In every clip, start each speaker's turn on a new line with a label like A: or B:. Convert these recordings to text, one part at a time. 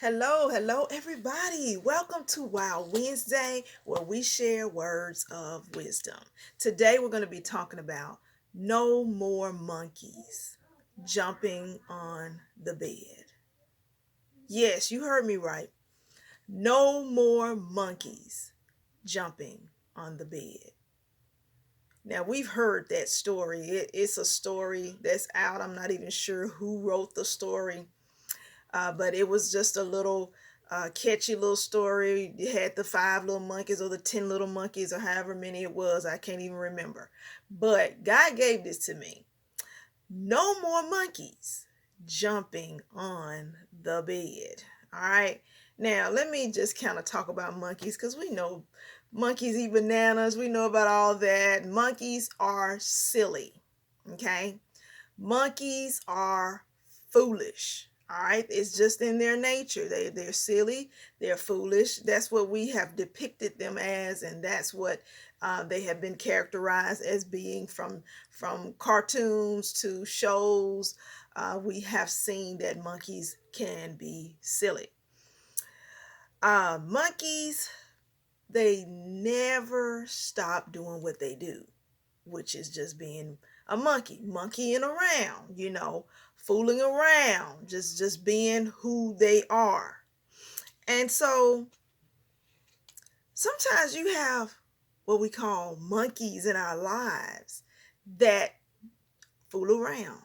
A: Hello, everybody. Welcome to Wow Wednesday, where we share words of wisdom. Today, we're going to be talking about no more monkeys jumping on the bed. Yes, you heard me right. No more monkeys jumping on the bed. Now, we've heard that story. It's a story that's out. I'm not even sure who wrote the story, but it was just a little catchy little story. It had the five little monkeys or the 10 little monkeys or however many it was. I can't even remember. But God gave this to me. No more monkeys jumping on the bed. All right. Now, let me just kind of talk about monkeys because we know monkeys eat bananas. We know about all that. Monkeys are silly. Okay. Monkeys are foolish. All right, it's just in their nature. They're silly, they're foolish. That's what we have depicted them as, and that's what they have been characterized as being from cartoons to shows. We have seen that monkeys can be silly. Monkeys, they never stop doing what they do, which is just being a monkey, monkeying around, fooling around, just being who they are. And so sometimes you have what we call monkeys in our lives that fool around,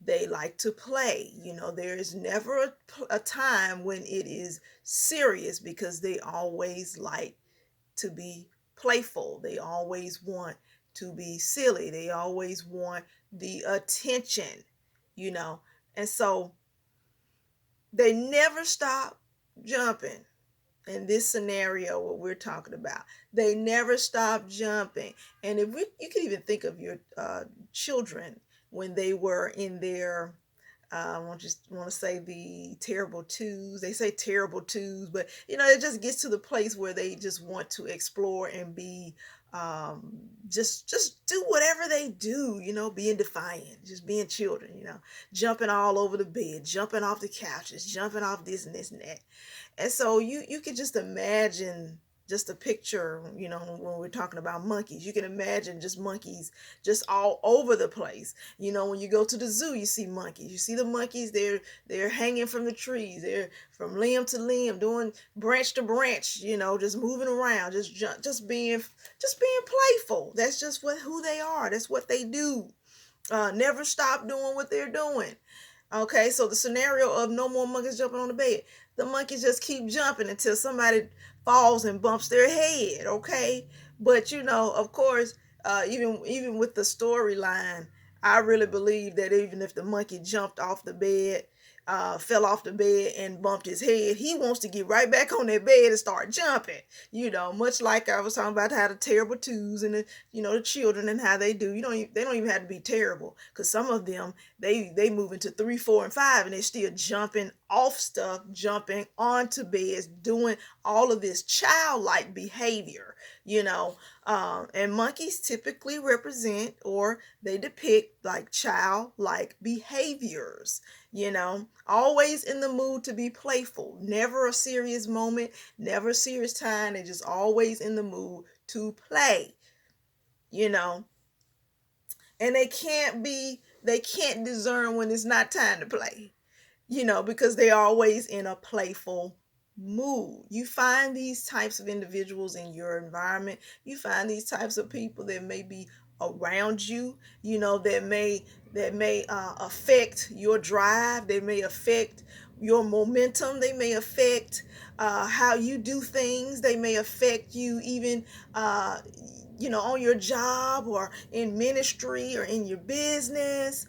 A: they like to play. There is never a time when it is serious because they always like to be playful. They always want to be silly. They always want the attention, you know. And so they never stop jumping in this scenario what we're talking about. They never stop jumping. And if you can even think of your children when they were in their I just want to say the terrible twos. They say terrible twos, but it just gets to the place where they just want to explore and be just do whatever they do. Being defiant, just being children. Jumping all over the bed, jumping off the couches, jumping off this and this and that. And so you can just imagine just a picture, when we're talking about monkeys. You can imagine just monkeys just all over the place. When you go to the zoo, you see monkeys. You see the monkeys, they're hanging from the trees. They're from limb to limb, doing branch to branch, just moving around, just being playful. That's just who they are. That's what they do. Never stop doing what they're doing. Okay, so the scenario of no more monkeys jumping on the bed. The monkeys just keep jumping until somebody falls and bumps their head. Okay, but of course, even with the storyline, I really believe that even if the monkey jumped off the bed, fell off the bed and bumped his head, he wants to get right back on that bed and start jumping. Much like I was talking about how the terrible twos and the children and how they do. They don't even have to be terrible because some of them they move into 3, 4, and 5 and they're still jumping off stuff, jumping onto beds, doing all of this childlike behavior. And monkeys typically represent or they depict like childlike behaviors. Always in the mood to be playful, never a serious moment, never a serious time. They're just always in the mood to play, you know, and they can't discern when it's not time to play, because they're always in a playful mood. You find these types of individuals in your environment. You find these types of people that may be around you, that may affect your drive. They may affect your momentum. They may affect how you do things. They may affect you even on your job or in ministry or in your business,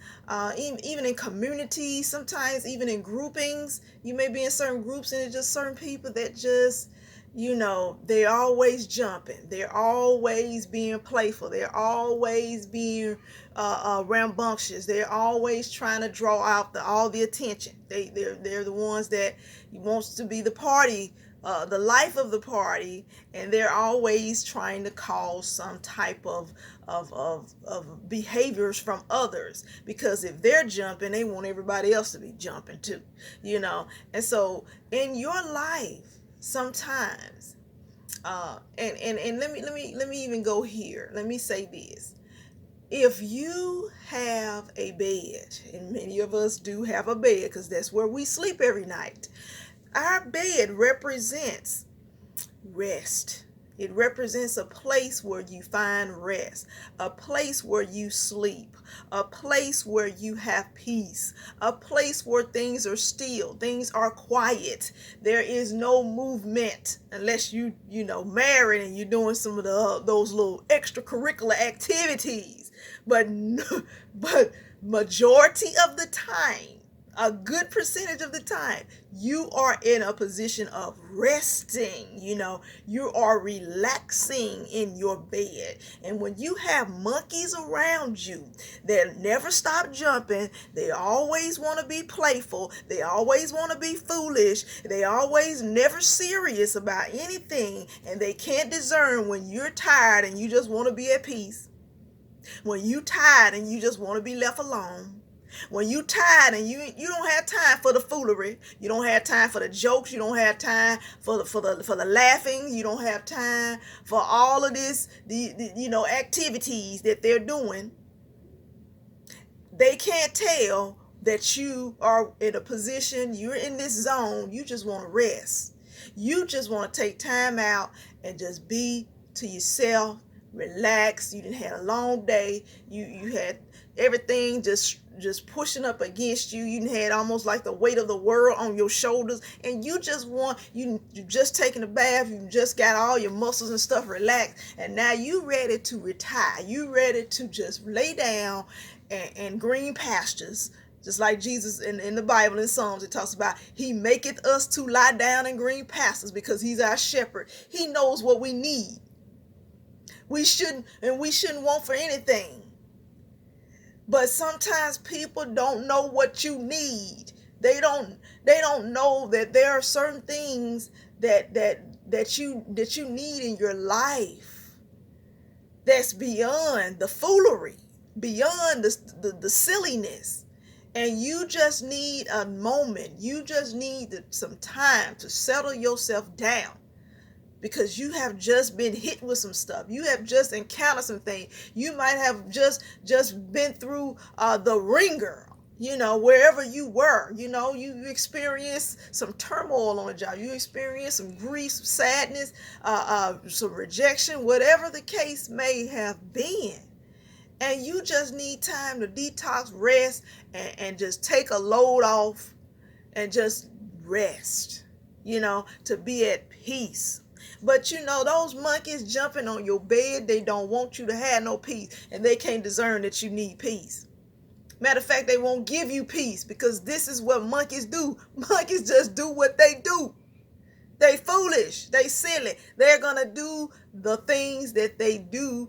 A: even in community, sometimes even in groupings. You may be in certain groups and it's just certain people that just, they're always jumping. They're always being playful. They're always being rambunctious. They're always trying to draw out all the attention. They're the ones that wants to be the party the life of the party, and they're always trying to cause some type of behaviors from others, because if they're jumping, they want everybody else to be jumping too, you know. And so in your life, sometimes, and let me even go here. Let me say this. If you have a bed, and many of us do have a bed because that's where we sleep every night, our bed represents rest. It represents a place where you find rest, a place where you sleep, a place where you have peace, a place where things are still, things are quiet. There is no movement unless you married and you're doing some of those little extracurricular activities. But but majority of the time, a good percentage of the time, you are in a position of resting. You are relaxing in your bed. And when you have monkeys around you that never stop jumping, they always want to be playful, they always want to be foolish, they always never serious about anything, and they can't discern when you're tired and you just want to be at peace, when you tired and you just want to be left alone, when you tired and you don't have time for the foolery, you don't have time for the jokes, you don't have time for the laughing, you don't have time for all of this, the activities that they're doing. They can't tell that you are in a position, you're in this zone, you just want to rest. You just want to take time out and just be to yourself, relax. You didn't had a long day. You had everything just pushing up against you. You had almost like the weight of the world on your shoulders, and you just taking a bath. You just got all your muscles and stuff relaxed, and now you ready to retire. You ready to just lay down and green pastures. Just like Jesus in the Bible, in Psalms, it talks about he maketh us to lie down in green pastures because he's our shepherd. He knows what we need. We shouldn't want for anything. But sometimes people don't know what you need. They don't know that there are certain things that you need in your life that's beyond the foolery, beyond the silliness. And you just need a moment. You just need some time to settle yourself down, because you have just been hit with some stuff. You have just encountered some things. You might have just been through the ringer, wherever you were. You experienced some turmoil on the job. You experienced some grief, some sadness, some rejection, whatever the case may have been. And you just need time to detox, rest, and just take a load off and just rest, to be at peace. But those monkeys jumping on your bed, they don't want you to have no peace, and they can't discern that you need peace. Matter of fact, they won't give you peace, because this is what monkeys do. Monkeys just do what they do. They foolish, they silly. They're gonna do the things that they do,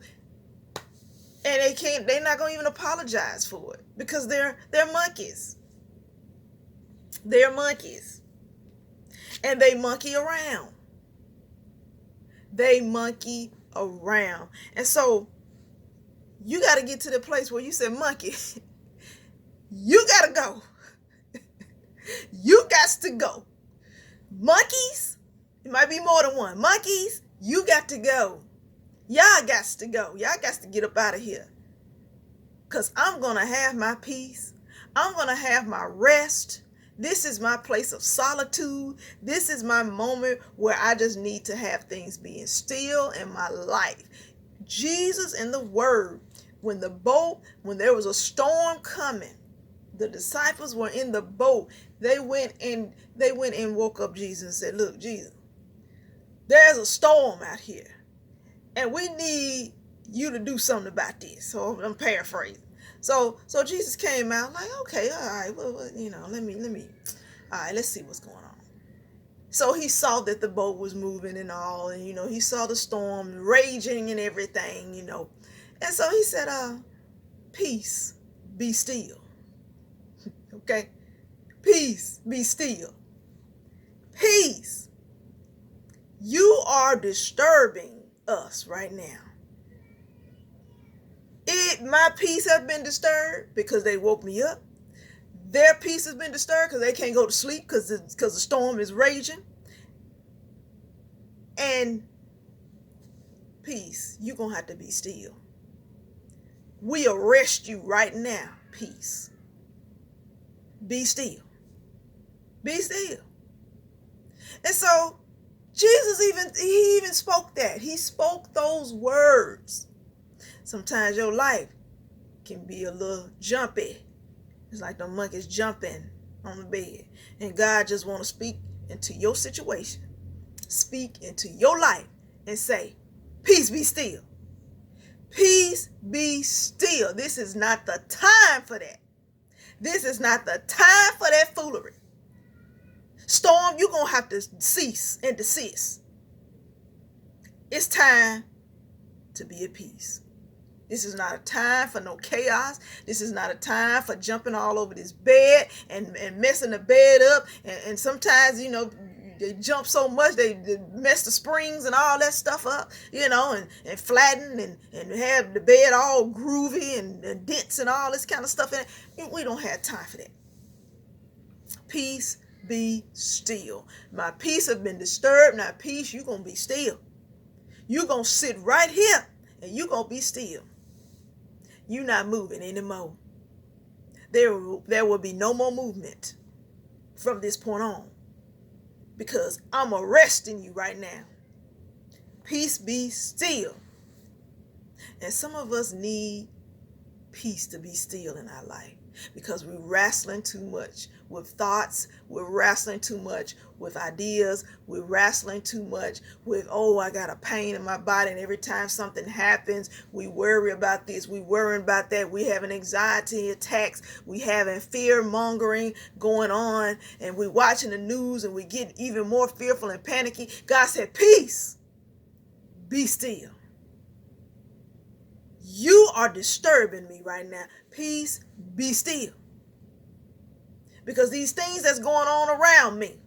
A: and they're not gonna even apologize for it, because they're monkeys. They're monkeys. And they monkey around. They monkey around. And so you got to get to the place where you say, monkey, you got to go. You got to go. Monkeys, it might be more than one. Monkeys, you got to go. Y'all got to go. Y'all got to get up out of here. Because I'm going to have my peace. I'm going to have my rest. This is my place of solitude. This is my moment where I just need to have things being still in my life. Jesus in the Word, when there was a storm coming, the disciples were in the boat. They went and woke up Jesus and said, look, Jesus, there's a storm out here, and we need you to do something about this. So I'm paraphrasing. So Jesus came out like, okay, all right, well, let me, all right, let's see what's going on. So he saw that the boat was moving and all, and he saw the storm raging and everything, and so he said, peace, be still. Okay, peace, be still. Peace, You are disturbing us right now. My peace has been disturbed because they woke me up. Their peace has been disturbed because they can't go to sleep because the storm is raging. And peace, you're going to have to be still. We arrest you right now, peace. Be still. Be still. And so Jesus even spoke that. He spoke those words. Sometimes your life can be a little jumpy. It's like the monkeys jumping on the bed. And God just want to speak into your situation. Speak into your life and say, peace be still. Peace be still. This is not the time for that. This is not the time for that foolery. Storm, you're going to have to cease and desist. It's time to be at peace. This is not a time for no chaos. This is not a time for jumping all over this bed and messing the bed up. And sometimes, they jump so much, they mess the springs and all that stuff up, and flatten and have the bed all groovy and dents and all this kind of stuff in it. We don't have time for that. Peace be still. My peace have been disturbed. Now peace, you're going to be still. You're going to sit right here and you're going to be still. You're not moving anymore. There will be no more movement from this point on because I'm arresting you right now. Peace be still. And some of us need peace to be still in our life because we're wrestling too much with thoughts. We're wrestling too much with ideas. We're wrestling too much with, I got a pain in my body. And every time something happens, we worry about this. We worry about that. We having anxiety attacks. We having fear mongering going on. And we watching the news and we get even more fearful and panicky. God said, peace, be still. You are disturbing me right now. Peace, be still. Because these things that's going on around me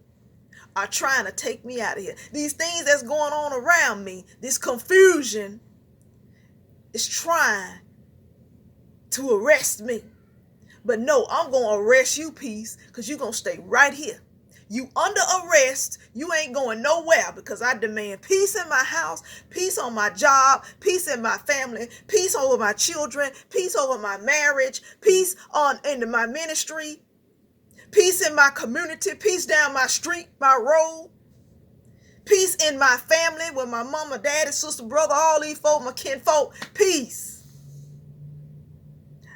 A: are trying to take me out of here. These things that's going on around me, this confusion is trying to arrest me. But no, I'm going to arrest you, peace, because you're going to stay right here. You under arrest. You ain't going nowhere because I demand peace in my house, peace on my job, peace in my family, peace over my children, peace over my marriage, peace into my ministry, peace in my community, peace down my street, my road, peace in my family with my mama, daddy, sister, brother, all these folk, my kinfolk, peace.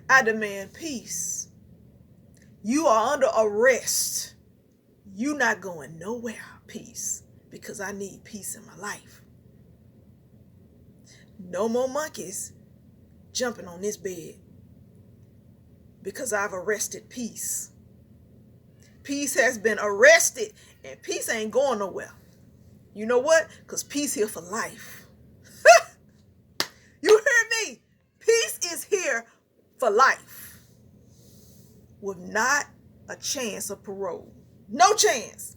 A: I demand peace. You are under arrest. You not going nowhere, peace, because I need peace in my life. No more monkeys jumping on this bed because I've arrested peace. Peace has been arrested and peace ain't going nowhere. You know what? Because peace here for life. You hear me? Peace is here for life with not a chance of parole. No chance.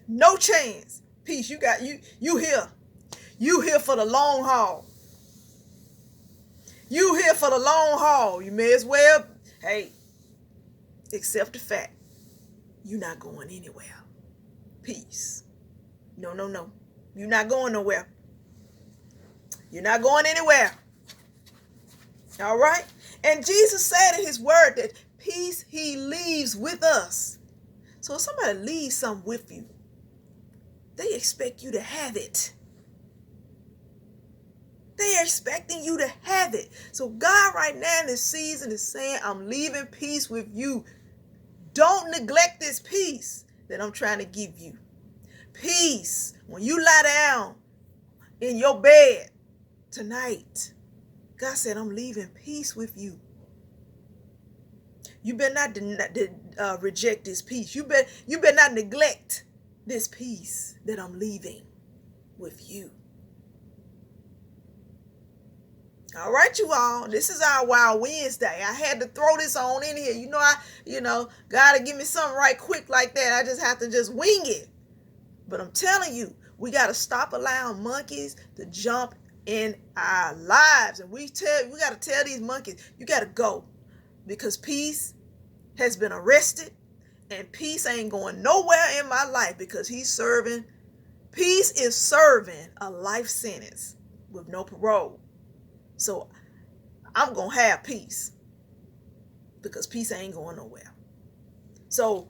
A: No chance. Peace, you here. You here for the long haul. You here for the long haul. You may as well, accept the fact you're not going anywhere. Peace. No. You're not going nowhere. You're not going anywhere. All right? And Jesus said in his word that peace he leaves with us. So if somebody leaves something with you, they expect you to have it. They are expecting you to have it. So God right now in this season is saying, I'm leaving peace with you. Don't neglect this peace that I'm trying to give you. Peace. When you lie down in your bed tonight, God said, I'm leaving peace with you. You better not reject this peace. You better not neglect this peace that I'm leaving with you. All right, you all. This is our Wild Wednesday. I had to throw this on in here. God to give me something right quick like that. I just have to just wing it. But I'm telling you, We got to stop allowing monkeys to jump in our lives. And we got to tell these monkeys, you got to go, because peace has been arrested, and peace ain't going nowhere in my life, because peace is serving a life sentence with no parole. So I'm going to have peace, because peace ain't going nowhere. So,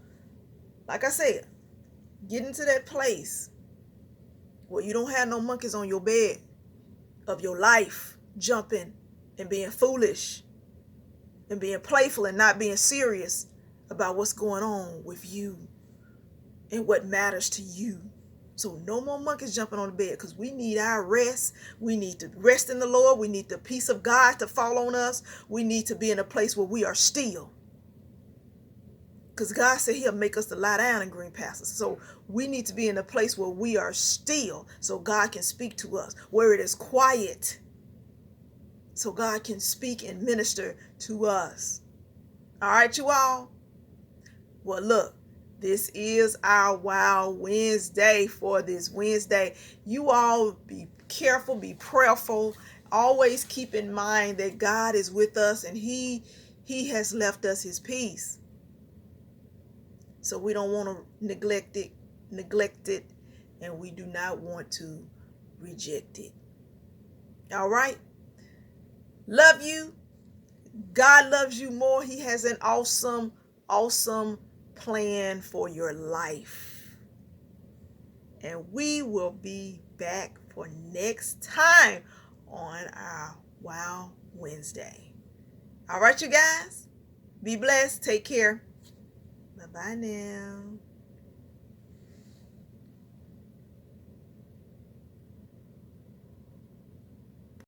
A: like I said, get into that place where you don't have no monkeys on your bed of your life jumping and being foolish and being playful and not being serious about what's going on with you and what matters to you. So no more monkeys jumping on the bed, because we need our rest. We need to rest in the Lord. We need the peace of God to fall on us. We need to be in a place where we are still, because God said he'll make us to lie down in green pastures. So we need to be in a place where we are still, so God can speak to us, where it is quiet, so God can speak and minister to us. All right, you all? Well, look, this is our Wow Wednesday for this Wednesday. You all be careful, be prayerful. Always keep in mind that God is with us, and he has left us his peace. So we don't want to neglect it, and we do not want to reject it. All right? Love you. God loves you more. He has an awesome, awesome plan for your life. And we will be back for next time on our Wow Wednesday. All right, you guys? Be blessed. Take care. Bye-bye now.